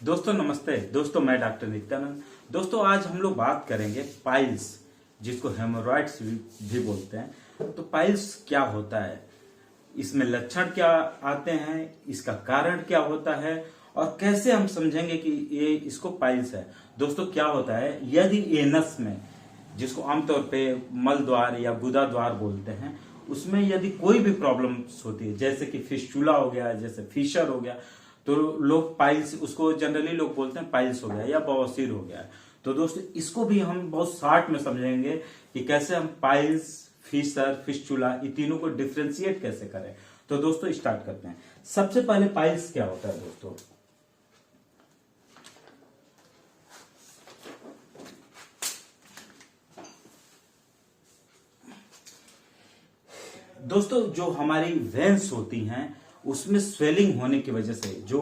दोस्तों नमस्ते। दोस्तों मैं डॉक्टर नित्यानंद। दोस्तों आज हम लोग बात करेंगे पाइल्स, जिसको हेमोरॉइड्स भी बोलते हैं। तो पाइल्स क्या होता है, इसमें लक्षण क्या आते हैं, इसका कारण क्या होता है और कैसे हम समझेंगे कि ये इसको पाइल्स है। दोस्तों क्या होता है, यदि एनस में, जिसको आमतौर पे मल द्वार या गुदा द्वार बोलते हैं, उसमें यदि कोई भी प्रॉब्लम होती है, जैसे कि फिस्टुला हो गया, जैसे फिशर हो गया, तो लोग पाइल्स, उसको जनरली लोग बोलते हैं पाइल्स हो गया या बवासीर हो गया है। तो दोस्तों इसको भी हम बहुत शार्ट में समझेंगे कि कैसे हम पाइल्स, फिशर, फिस्टुला, इन तीनों को डिफ्रेंशिएट कैसे करें। तो दोस्तों स्टार्ट करते हैं। सबसे पहले पाइल्स क्या होता है दोस्तों। दोस्तों जो हमारी वेन्स होती हैं उसमें स्वेलिंग होने की वजह से, जो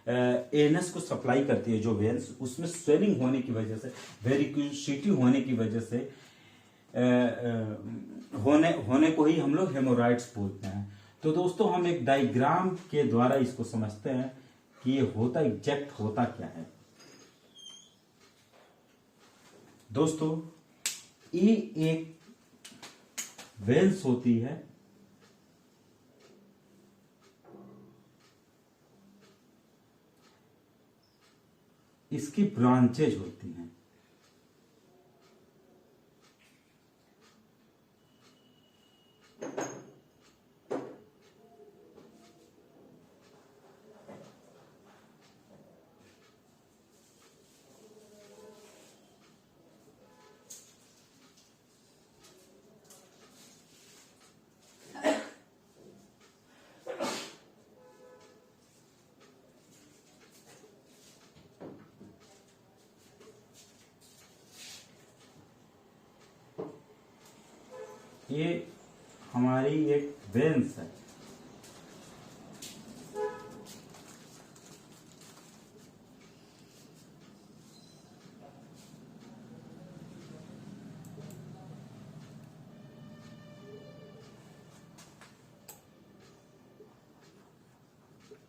एनस को सप्लाई करती है जो वेन्स, उसमें स्वेलिंग होने की वजह से, वेरिकोसिटी होने की वजह से होने को ही हम लोग हेमोरॉइड्स बोलते हैं। तो दोस्तों हम एक डायग्राम के द्वारा इसको समझते हैं कि ये होता एग्जैक्ट होता क्या है। दोस्तों ये एक वेन्स होती है, इसकी ब्रांचेज होती हैं। ये हमारी एक वेन्स है।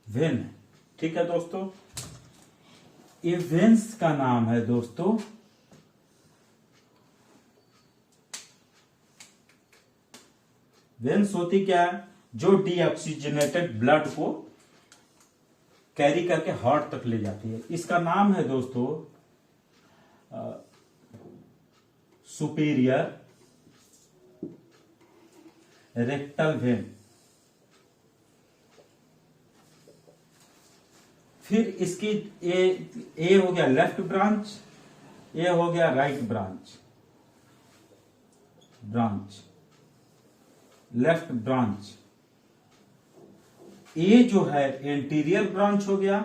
वेन है, ठीक है दोस्तों। ये वेन्स का नाम है दोस्तों वेन्स होती क्या है, जो डीऑक्सीजनेटेड ब्लड को कैरी करके हार्ट तक ले जाती है। इसका नाम है दोस्तों सुपीरियर रेक्टल वेन। फिर इसकी ए हो गया लेफ्ट ब्रांच, ए हो गया राइट ब्रांच, लेफ्ट ब्रांच। ए जो है एंटीरियर ब्रांच हो गया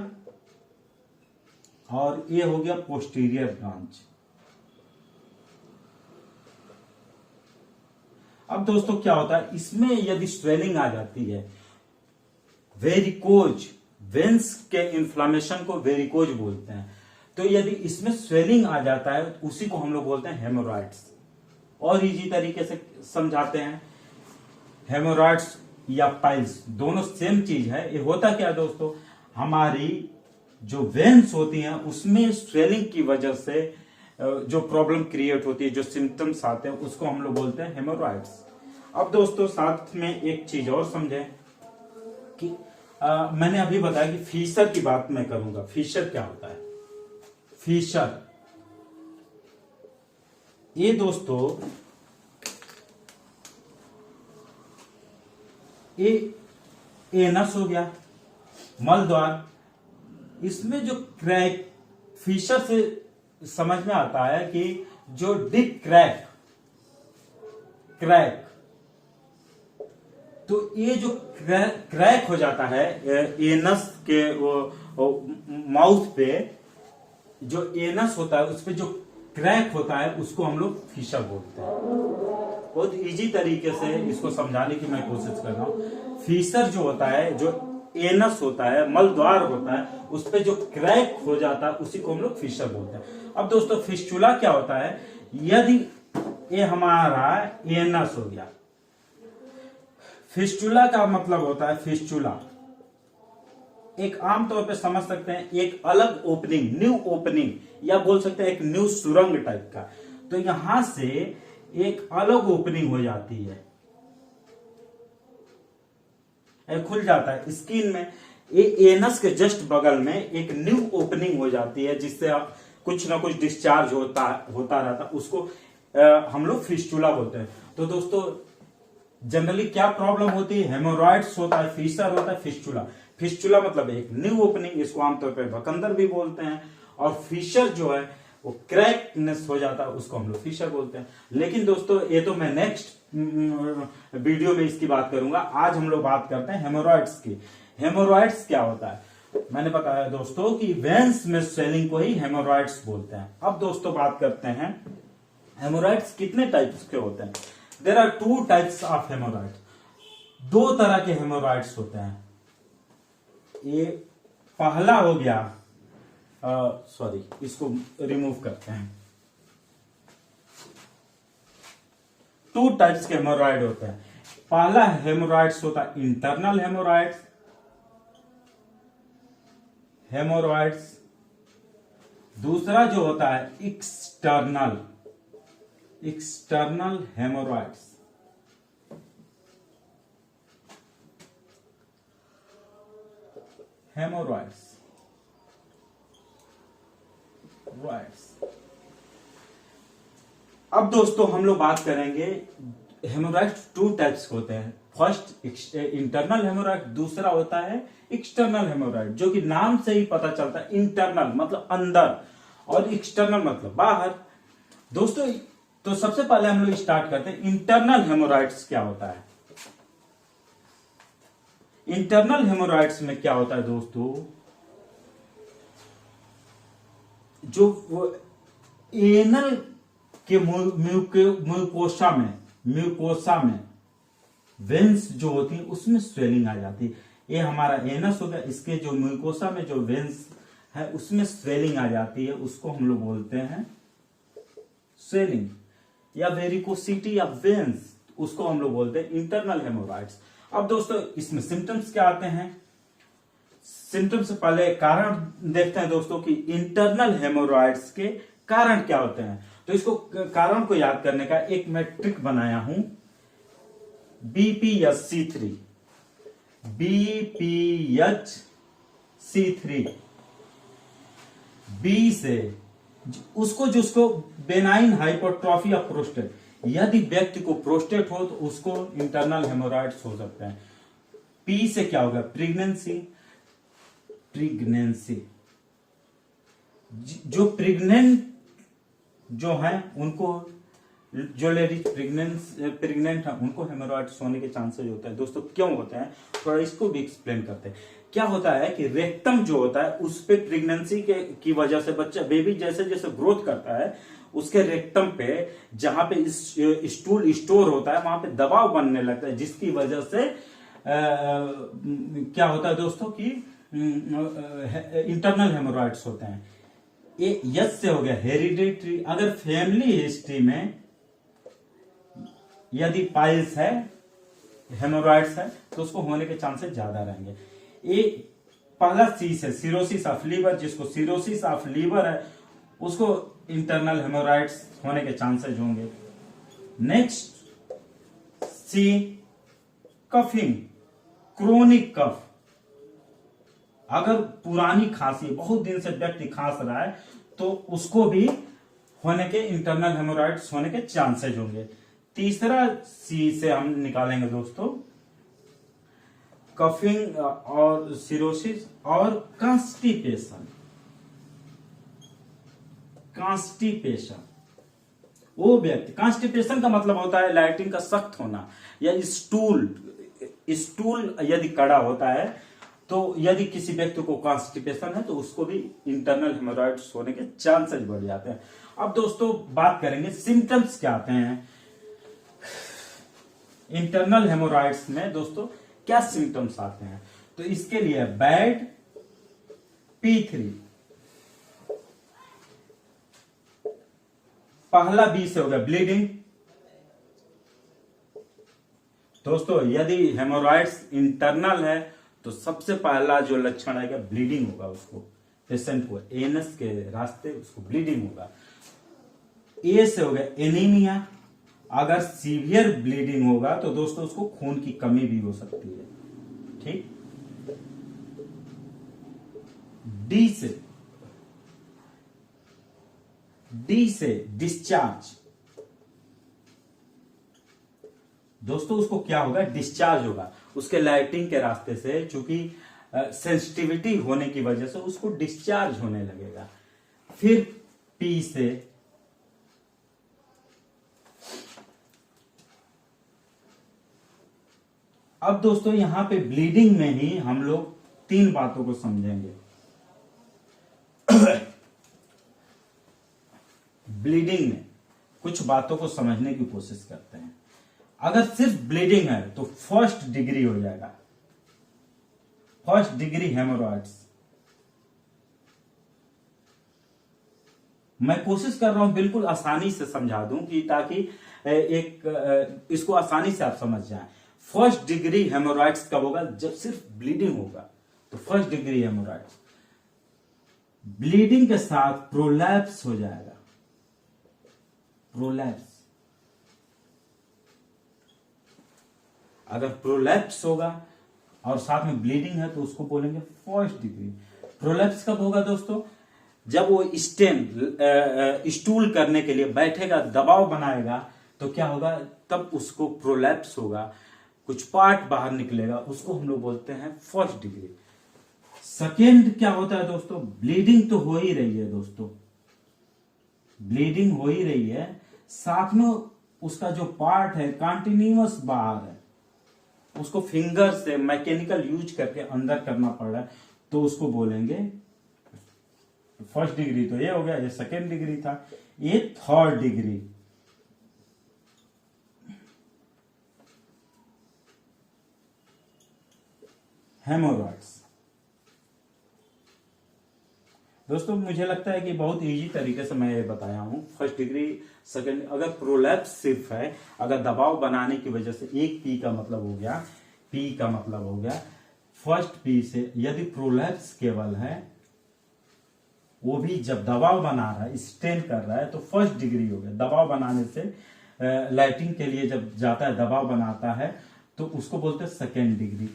और ए हो गया पोस्टीरियर ब्रांच। अब दोस्तों क्या होता है, इसमें यदि स्वेलिंग आ जाती है, वेरिकोज, वेन्स के इन्फ्लामेशन को वेरिकोज बोलते हैं। तो यदि इसमें स्वेलिंग आ जाता है तो उसी को हम लोग बोलते हैं हेमोरॉइड्स। और इजी तरीके से समझाते हैं, हेमोरॉइड्स या पाइल्स दोनों सेम चीज है। ये होता क्या है दोस्तों, हमारी जो वेन्स होती हैं उसमें स्वेलिंग की वजह से जो प्रॉब्लम क्रिएट होती है, जो सिम्टम्स आते हैं, उसको हम लोग बोलते हैं हेमोरॉइड्स। अब दोस्तों साथ में एक चीज और समझें कि मैंने अभी बताया कि फिशर की बात मैं करूंगा। फिशर क्या होता है, फिशर ये दोस्तों ये एनस हो गया, मल द्वार। इसमें जो क्रैक, फिशर से समझ में आता है कि जो डीप क्रैक, तो ये जो क्रैक हो जाता है एनस के वो माउथ पे, जो एनस होता है उस पे जो क्रैक होता है उसको हम लोग फिशर बोलते हैं। बहुत इजी तरीके से इसको समझाने की मैं कोशिश कर रहा हूं। फिशर जो होता है, जो एनस होता है, मल द्वार होता है, उस पे जो क्रैक हो जाता है उसी को हम लोग फिशर बोलते हैं। अब दोस्तों फिस्टुला क्या होता है, यदि ये हमारा एनस हो गया, फिस्टुला का मतलब होता है फिस्टुला, एक आमतौर पे समझ सकते हैं एक अलग ओपनिंग, न्यू ओपनिंग, या बोल सकते हैं एक न्यू सुरंग टाइप का। तो यहां से एक अलग ओपनिंग हो जाती है, खुल जाता है स्किन में। एनस के जस्ट बगल में एक न्यू ओपनिंग हो जाती है, जिससे आप कुछ ना कुछ डिस्चार्ज होता रहता है, उसको हम लोग फिस्टुला बोलते हैं। तो दोस्तों जनरली क्या प्रॉब्लम होती है? हेमोरॉइड्स होता है, फिशर होता है, फिस्टुला। फिस्टुला मतलब एक न्यू ओपनिंग, इसको आमतौर पर भकंदर भी बोलते हैं। और फिशर जो है वो क्रैकनेस हो जाता है, उसको हम लोग फिशर बोलते हैं। लेकिन दोस्तों ये तो मैं नेक्स्ट वीडियो में इसकी बात करूंगा। आज हम लोग बात करते हैं हेमोरॉइड्स की। हेमोरॉइड्स क्या होता है? मैंने बताया दोस्तों कि वेंस में स्वेलिंग को ही हेमोरॉइड्स बोलते हैं। अब दोस्तों बात करते हैं हेमोरॉइड्स कितने टाइप्स के होते हैं। There are 2 types of haemorrhoids. 2 तरह के हेमोरॉइड्स होते हैं। ये पहला हो गया, सॉरी इसको रिमूव करते हैं। 2 टाइप्स के हेमोरॉइड होते हैं। पहला हेमोरॉइड्स होता है इंटरनल हेमोरॉइड्स। दूसरा जो होता है एक्सटर्नल हेमोरॉइड्स। अब दोस्तों हम लोग बात करेंगे हेमोरॉइड्स 2 टाइप्स के होते हैं। फर्स्ट इंटरनल हेमोरॉइड, दूसरा होता है एक्सटर्नल हेमोरॉइड, जो कि नाम से ही पता चलता है। इंटरनल मतलब अंदर और एक्सटर्नल मतलब बाहर। दोस्तों तो सबसे पहले हम लोग स्टार्ट करते हैं इंटरनल हेमोरॉइड्स क्या होता है। इंटरनल हेमोरॉइड्स में क्या होता है दोस्तों, जो एनल के म्यूकोसा में वेंस जो होती है उसमें स्वेलिंग आ जाती है। ये हमारा एनस हो गया, इसके जो म्यूकोसा में जो वेंस है उसमें स्वेलिंग आ जाती है, उसको हम लोग बोलते हैं स्वेलिंग या वेरिकोसिटी या वेंस, उसको हम लोग बोलते हैं इंटरनल हेमोरॉइड्स। अब दोस्तों इसमें सिम्टम्स क्या आते हैं? सिम्टम्स से पहले कारण देखते हैं दोस्तों कि इंटरनल हेमोरॉइड्स के कारण क्या होते हैं। तो इसको कारण को याद करने का एक मैं ट्रिक बनाया हूं, BPHC3। BPHC3 बी से उसको जिसको बेनाइन हाइपरट्रॉफी ऑफ प्रोस्टेट, यदि व्यक्ति को प्रोस्टेट हो तो उसको इंटरनल हेमोरॉइड्स हो सकते हैं। पी से क्या होगा? प्रेगनेंसी। जो प्रेग्नेंट जो है उनको, जो लेडीज प्रेग्नेंट है उनको हेमोरॉइड्स होने के चांसेस होते हैं। दोस्तों क्यों होते हैं थोड़ा इसको भी एक्सप्लेन करते हैं। क्या होता है कि रेक्टम जो होता है उस पे प्रेगनेंसी की वजह से बच्चा बेबी जैसे जैसे ग्रोथ करता है, उसके रेक्टम पे जहां पे स्टूल स्टोर होता है वहां पे दबाव बनने लगता है, जिसकी वजह से क्या होता है दोस्तों कि इंटरनल हेमोरॉइड्स होते हैं। ये यस से हो गया हेरिडेटरी। अगर फैमिली हिस्ट्री में यदि पाइल्स है, हेमोरॉइड्स है, तो उसको होने के चांसेस ज्यादा रहेंगे। ये पहला सी से सिरोसिस ऑफ लीवर, जिसको सिरोसिस ऑफ लीवर है उसको इंटरनल हेमोरॉइड्स होने के चांसेस होंगे। नेक्स्ट सी कफिंग, क्रोनिक कफ। अगर पुरानी खांसी, बहुत दिन से व्यक्ति खांस रहा है तो उसको भी होने के इंटरनल हेमोरॉइड्स होने के चांसेस होंगे। तीसरा सी से हम निकालेंगे दोस्तों कफिंग और सिरोसिस और कॉन्स्टिपेशन। वो व्यक्ति, कॉन्स्टिपेशन का मतलब होता है लैट्रिन का सख्त होना, या स्टूल यदि कड़ा होता है, तो यदि किसी व्यक्ति को कॉन्स्टिपेशन है तो उसको भी इंटरनल हेमोरॉइड्स होने के चांसेस बढ़ जाते हैं। अब दोस्तों बात करेंगे सिम्टम्स क्या आते हैं इंटरनल हेमोरॉइड्स में। दोस्तों क्या सिम्टम्स आते हैं, तो इसके लिए बैड P3। पहला बी से हो गया ब्लीडिंग। दोस्तों यदि हेमोरॉइड्स इंटरनल है तो सबसे पहला जो लक्षण आएगा ब्लीडिंग होगा, उसको पेशेंट को एनस के रास्ते उसको ब्लीडिंग होगा। ए से हो गया एनीमिया। अगर सीवियर ब्लीडिंग होगा तो दोस्तों उसको खून की कमी भी हो सकती है। ठीक। डी से डिस्चार्ज। दोस्तों उसको क्या होगा, डिस्चार्ज होगा उसके लाइटिंग के रास्ते से, चूंकि सेंसिटिविटी होने की वजह से उसको डिस्चार्ज होने लगेगा। फिर पी से अब दोस्तों यहां पे ब्लीडिंग में ही हम लोग 3 बातों को समझेंगे। ब्लीडिंग में कुछ बातों को समझने की कोशिश करते हैं। अगर सिर्फ ब्लीडिंग है तो फर्स्ट डिग्री हो जाएगा, फर्स्ट डिग्री हेमोरॉइड्स। मैं कोशिश कर रहा हूं बिल्कुल आसानी से समझा दूं कि ताकि इसको आसानी से आप समझ जाएं। फर्स्ट डिग्री हेमोरॉइड्स कब होगा, जब सिर्फ ब्लीडिंग होगा तो फर्स्ट डिग्री हेमोरॉइड्स। ब्लीडिंग के साथ प्रोलैप्स हो जाएगा, प्रोलैप्स। अगर प्रोलैप्स होगा और साथ में ब्लीडिंग है तो उसको बोलेंगे फर्स्ट डिग्री। प्रोलैप्स कब होगा दोस्तों, जब वो स्टूल करने के लिए बैठेगा, दबाव बनाएगा तो क्या होगा, तब उसको प्रोलैप्स होगा, कुछ पार्ट बाहर निकलेगा, उसको हम लोग बोलते हैं फर्स्ट डिग्री। सेकेंड क्या होता है दोस्तों, ब्लीडिंग तो हो ही रही है दोस्तों, ब्लीडिंग हो ही रही है, साथ में उसका जो पार्ट है कंटिन्यूअस बाहर है, उसको फिंगर से मैकेनिकल यूज करके अंदर करना पड़ रहा है, तो उसको बोलेंगे फर्स्ट डिग्री। तो ये हो गया, ये सेकेंड डिग्री था, ये थर्ड डिग्री। हेमोरॉइड्स। दोस्तों मुझे लगता है कि बहुत इजी तरीके से मैं ये बताया हूं। फर्स्ट डिग्री, सेकेंड, अगर प्रोलैप्स सिर्फ है, अगर दबाव बनाने की वजह से, एक पी का मतलब हो गया, पी का मतलब हो गया फर्स्ट पी से, यदि प्रोलैप्स केवल है, वो भी जब दबाव बना रहा है, स्टेन कर रहा है, तो फर्स्ट डिग्री हो गया। दबाव बनाने से लाइटिंग के लिए जब जाता है, दबाव बनाता है, तो उसको बोलते हैं सेकेंड डिग्री।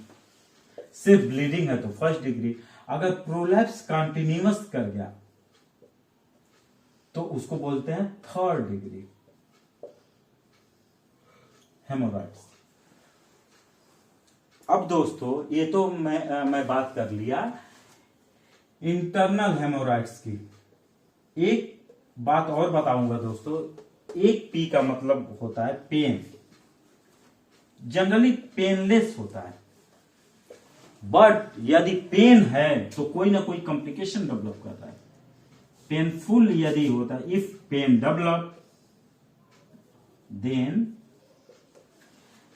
सिर्फ ब्लीडिंग है तो फर्स्ट डिग्री। अगर प्रोलैप्स कंटिन्यूअस कर गया तो उसको बोलते हैं थर्ड डिग्री हेमोरॉइड्स। अब दोस्तों ये तो मैं बात कर लिया इंटरनल हेमोरॉइड्स की। एक बात और बताऊंगा दोस्तों, एक पी का मतलब होता है पेन। जनरली पेनलेस होता है, बट यदि पेन है तो कोई ना कोई कॉम्प्लिकेशन डेवलप करता है। पेनफुल यदि होता है, if pain develop, then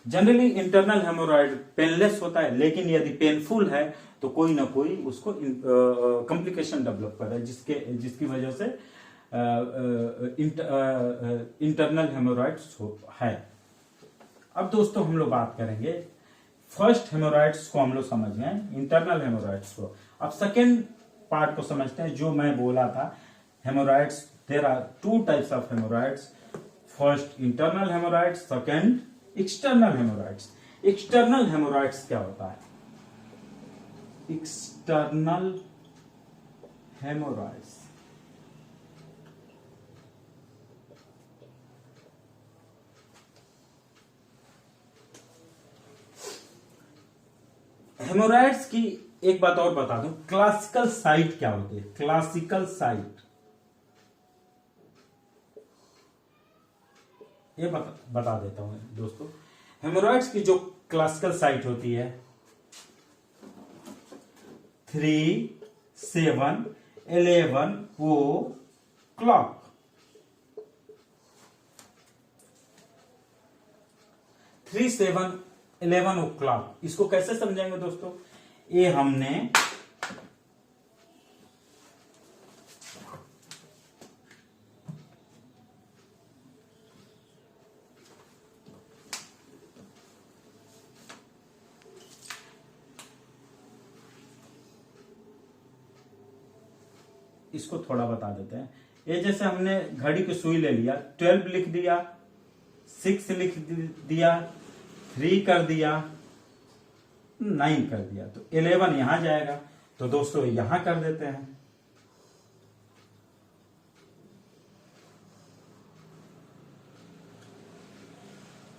generally internal haemorrhoid painless होता है, लेकिन यदि पेनफुल है तो कोई ना कोई उसको कॉम्प्लिकेशन डेवलप कर रहा है, जिसकी वजह से इंटरनल हेमोरॉइड्स है। अब दोस्तों हम लोग बात करेंगे, फर्स्ट हेमोरॉइड्स को हम लोग समझ गए, इंटरनल हेमोरॉइड्स को। अब सेकेंड पार्ट को समझते हैं, जो मैं बोला था haemorrhoids. There are 2 types of haemorrhoids, first internal haemorrhoids, second external haemorrhoids. External haemorrhoids क्या होता है, एक्सटर्नल हेमोरॉइड्स हेमोरॉइड्स की एक बात और बता दूं, क्लासिकल साइट क्या होती है। क्लासिकल साइट ये बता देता हूं दोस्तों। हेमोरॉइड्स की जो क्लासिकल साइट होती है 3, 7, 11 ओ क्लॉक। 3, 7, 11 ओ क्लॉक, इसको कैसे समझेंगे दोस्तों, ये हमने इसको थोड़ा बता देते हैं। ये जैसे हमने घड़ी की सुई ले लिया, 12 लिख दिया, 6 लिख दिया, 3 कर दिया, 9 कर दिया, तो 11 यहां जाएगा। तो दोस्तों यहां कर देते हैं,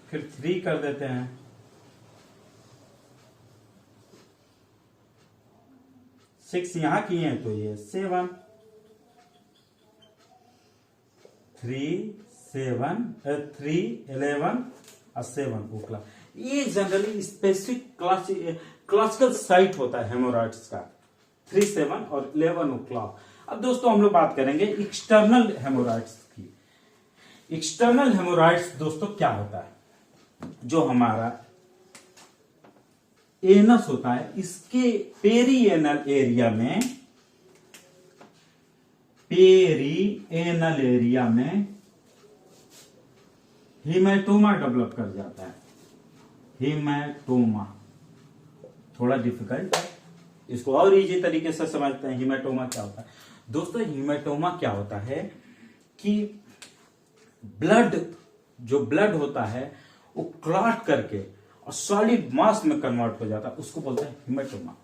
फिर 3 कर देते हैं, 6 यहां किए हैं तो ये 7, 3 7 3 11 और 7 ओक्ला। ये जनरली स्पेसिफिक क्लासिकल साइट होता है हेमोरॉइड्स का, 3 7 और 11 ओक्ला। अब दोस्तों हम लोग बात करेंगे एक्सटर्नल हेमोरॉइड्स की। एक्सटर्नल हेमोरॉइड्स दोस्तों क्या होता है, जो हमारा एनस होता है, इसके पेरीएनल एरिया में, पेरीएनल एरिया में हीमेटोमा डेवलप कर जाता है। हीमेटोमा थोड़ा डिफिकल्ट है, इसको और इजी तरीके से समझते हैं। हीमेटोमा क्या होता है दोस्तों? हीमेटोमा क्या होता है कि ब्लड, जो ब्लड होता है वो क्लॉट करके और सॉलिड मास में कन्वर्ट हो जाता है, उसको बोलते हैं हीमेटोमा।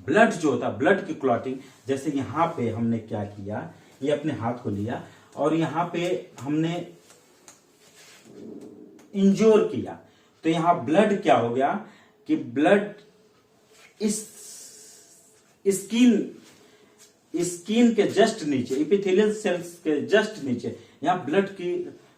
ब्लड जो होता है, ब्लड की क्लॉटिंग, जैसे यहां पे हमने क्या किया, ये अपने हाथ को लिया और यहां पे हमने इंजोर किया, तो यहां ब्लड क्या हो गया कि ब्लड इस स्किन के जस्ट नीचे, एपिथेलियल सेल्स के जस्ट नीचे, यहां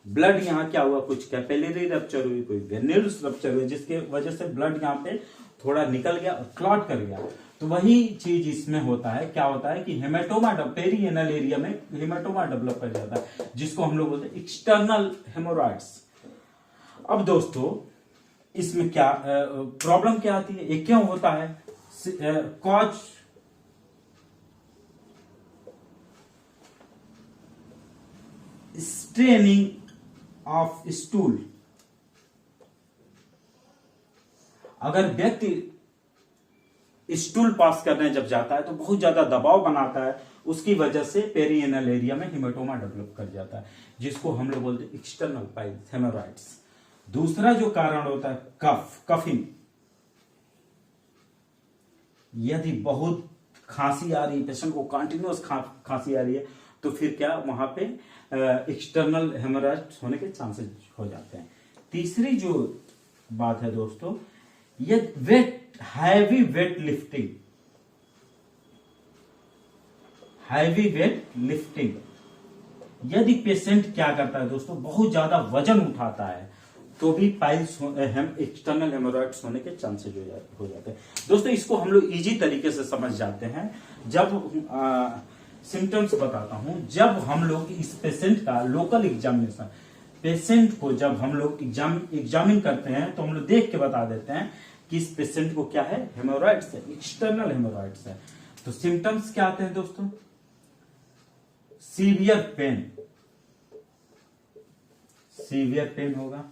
ब्लड यहां क्या हुआ, कुछ कैपिलरी रप्चर हुई, कोई वेन्यूल्स रप्चर हुई, जिसके वजह से ब्लड यहां पे थोड़ा निकल गया और क्लॉट कर गया। तो वही चीज इसमें होता है, क्या होता है कि हेमेटोमा, पेरीएनल एरिया में हेमेटोमा डेवलप कर जाता है, जिसको हम लोग बोलते हैं एक्सटर्नल हेमोरॉइड्स। अब दोस्तों इसमें क्या प्रॉब्लम क्या आती है, ये क्यों होता है? Cause straining of stool. अगर व्यक्ति स्टूल पास करने जब जाता है तो बहुत ज्यादा दबाव बनाता है, उसकी वजह से पेरीएनल एरिया में हीमेटोमा डेवलप कर जाता है, जिसको हम लोग बोलते हैं एक्सटर्नल पाइल्स हेमोरॉइड्स। दूसरा जो कारण होता है कफिंग। यदि बहुत खांसी आ रही है, पेशेंट को कंटिन्यूअस खांसी आ रही है, तो फिर क्या वहां पे एक्सटर्नल हेमोरॉइड्स होने के चांसेस हो जाते हैं। तीसरी जो बात है दोस्तों, ये हैवी वेट लिफ्टिंग। यदि पेशेंट क्या करता है दोस्तों, बहुत ज्यादा वजन उठाता है, तो भी पाइल्स एक्सटर्नल हेमोरॉइड्स होने के चांसेस हो जाते हैं। दोस्तों इसको हम लोग इजी तरीके से समझ जाते हैं जब सिम्टम्स बताता हूं। जब हम लोग इस पेशेंट का लोकल एग्जामिनेशन, पेशेंट को जब हम लोग एग्जामिन करते हैं, तो हम लोग देख के बता देते हैं कि इस पेशेंट को क्या है, हेमोरॉइड्स है, एक्सटर्नल हेमोरॉइड्स है। तो सिम्टम्स क्या आते हैं दोस्तों? सीवियर पेन होगा,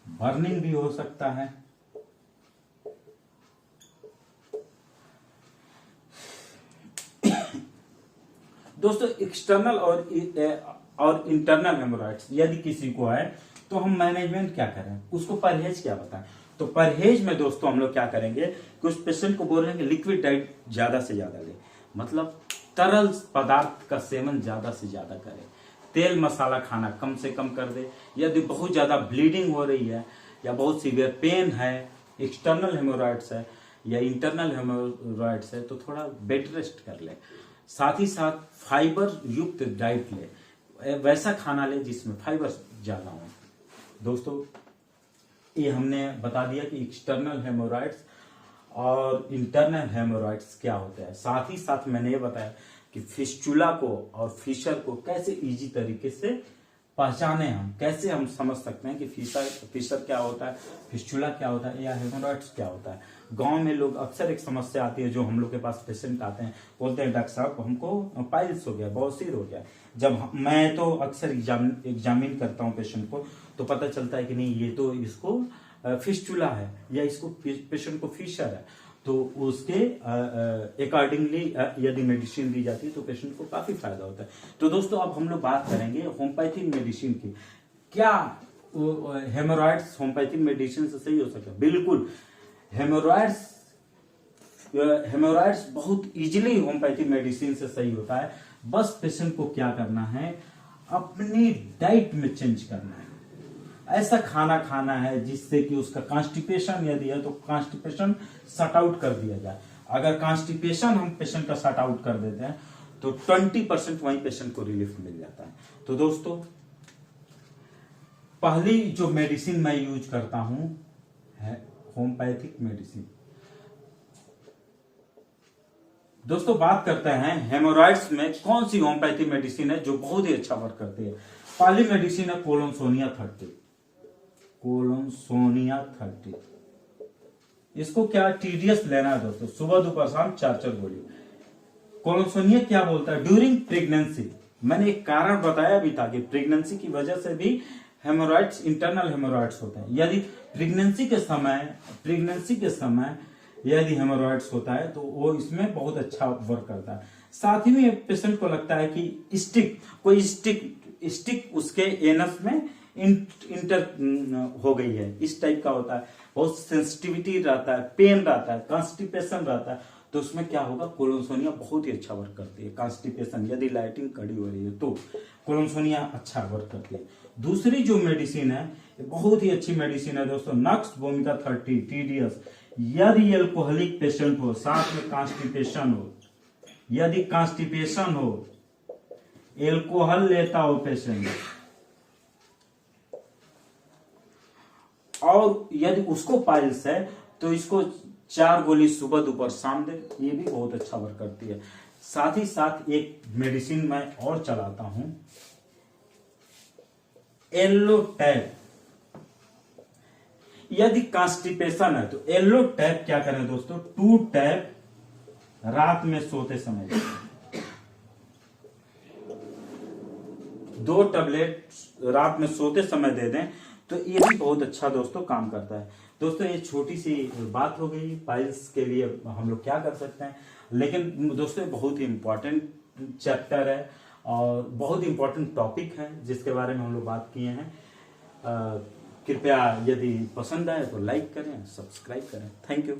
बर्निंग भी हो सकता है, दोस्तों एक्सटर्नल और इंटरनल हेमोरॉइड्स यदि किसी को है तो हम मैनेजमेंट क्या करें, उसको परहेज क्या बताएं। तो परहेज में दोस्तों हम लोग क्या करेंगे कि उस पेशेंट को बोल रहे हैं कि लिक्विड डाइट ज्यादा से ज्यादा ले, मतलब तरल पदार्थ का सेवन ज्यादा से ज्यादा करे, तेल मसाला खाना कम से कम कर दे। यदि बहुत ज्यादा ब्लीडिंग हो रही है या बहुत सीवियर पेन है, एक्सटर्नल हेमोरॉइड्स है या इंटरनल हेमोरॉइड्स है, तो थोड़ा बेड रेस्ट कर ले। साथ ही साथ फाइबर युक्त डाइट ले, वैसा खाना ले जिसमें फाइबर ज्यादा हो। दोस्तों ये हमने बता दिया कि एक्सटर्नल हेमोरॉइड्स और इंटरनल हेमोरॉइड्स क्या होते हैं। साथ ही साथ मैंने ये बताया कि फिस्टुला को और फिशर को कैसे इजी तरीके से पहचाने, हम कैसे हम समझ सकते हैं कि फिशर क्या होता है, फिस्टुला क्या होता है या हेमोरॉइड्स क्या होता है। गांव में लोग अक्सर एक समस्या आती है, जो हम लोग के पास पेशेंट आते हैं, बोलते हैं डॉक्टर साहब हमको पाइल्स हो गया, बवासीर हो गया। जब मैं तो अक्सर एग्जामिन करता हूं पेशेंट को, तो पता चलता है कि नहीं ये तो इसको फिस्टुला है या इसको पेशेंट को फिशर है। तो उसके अकॉर्डिंगली यदि मेडिसिन दी जाती है तो पेशेंट को काफी फायदा होता है। तो दोस्तों अब हम लोग बात करेंगे होम्योपैथिक मेडिसिन की। क्या हेमोरॉइड्स होम्योपैथिक मेडिसिन से सही हो सकता है? बिल्कुल। हेमोरॉइड्स बहुत इजीली होम्योपैथिक मेडिसिन से सही होता है। बस पेशेंट को क्या करना है, अपनी डाइट में चेंज करना है। ऐसा खाना खाना है जिससे कि उसका कॉन्स्टिपेशन यदि है तो कॉन्स्टिपेशन सट आउट कर दिया जाए। अगर कॉन्स्टिपेशन हम पेशेंट का सट आउट कर देते हैं तो 20% वहीं पेशेंट को रिलीफ मिल जाता है। तो दोस्तों पहली जो मेडिसिन मैं यूज करता हूं है होम्योपैथिक मेडिसिन। दोस्तों बात करते हैं हेमोरॉइड्स में कौन सी होम्योपैथिक मेडिसिन है जो बहुत ही अच्छा वर्क करती है। पहली मेडिसिन है कोलोनसोनिया 30। कोलोनसोनिया 30 इसको क्या टीडीएस लेना है दोस्तों, सुबह दोपहर शाम 4 गोली। कोलोनसोनिया क्या बोलता है, ड्यूरिंग प्रेगनेंसी। मैंने एक कारण बताया भी था कि प्रेगनेंसी की वजह से भी हेमोरॉइड्स, इंटरनल हेमोरॉइड्स होते हैं। यदि प्रेगनेंसी के समय यदि हेमोरॉइड्स होता है तो वो इसमें बहुत अच्छा वर्क करता है। साथ ही में पेशेंट को लगता है कि स्टिक उसके एनस में इंटर हो गई है, इस टाइप का होता है। बहुत सेंसिटिविटी रहता है, पेन रहता है, कॉन्स्टिपेशन रहता है, तो उसमें क्या होगा, कोलोनसोनिया बहुत ही अच्छा वर्क करती है। कॉन्स्टिपेशन यदि लाइटिंग कड़ी हो रही है तो कोलोनसोनिया अच्छा वर्क करती है। दूसरी जो मेडिसिन है बहुत ही अच्छी मेडिसिन है दोस्तों, नक्स वोमिका 30 टीडीएस। यदि एल्कोहलिक पेशेंट हो, साथ में कॉन्स्टिपेशन हो, यदि कॉन्स्टिपेशन हो, एल्कोहल लेता हो पेशेंट, और यदि उसको पाइल्स है तो इसको 4 गोली सुबह दोपहर शाम दे, ये भी बहुत अच्छा वर्क करती है। साथ ही साथ एक मेडिसिन मैं और चलाता हूं, येलो टैब। यदि कॉन्स्टिपेशन है तो येलो टैब क्या करें दोस्तों, 2 टैब रात में सोते समय, 2 टैबलेट रात में सोते समय दे दें तो ये भी बहुत अच्छा दोस्तों काम करता है। दोस्तों ये छोटी सी बात हो गई पाइल्स के लिए हम लोग क्या कर सकते हैं, लेकिन दोस्तों बहुत ही इंपॉर्टेंट चैप्टर है और बहुत इंपॉर्टेंट टॉपिक है जिसके बारे में हम लोग बात किए हैं। कृपया यदि पसंद आए तो लाइक करें, सब्सक्राइब करें। Thank you.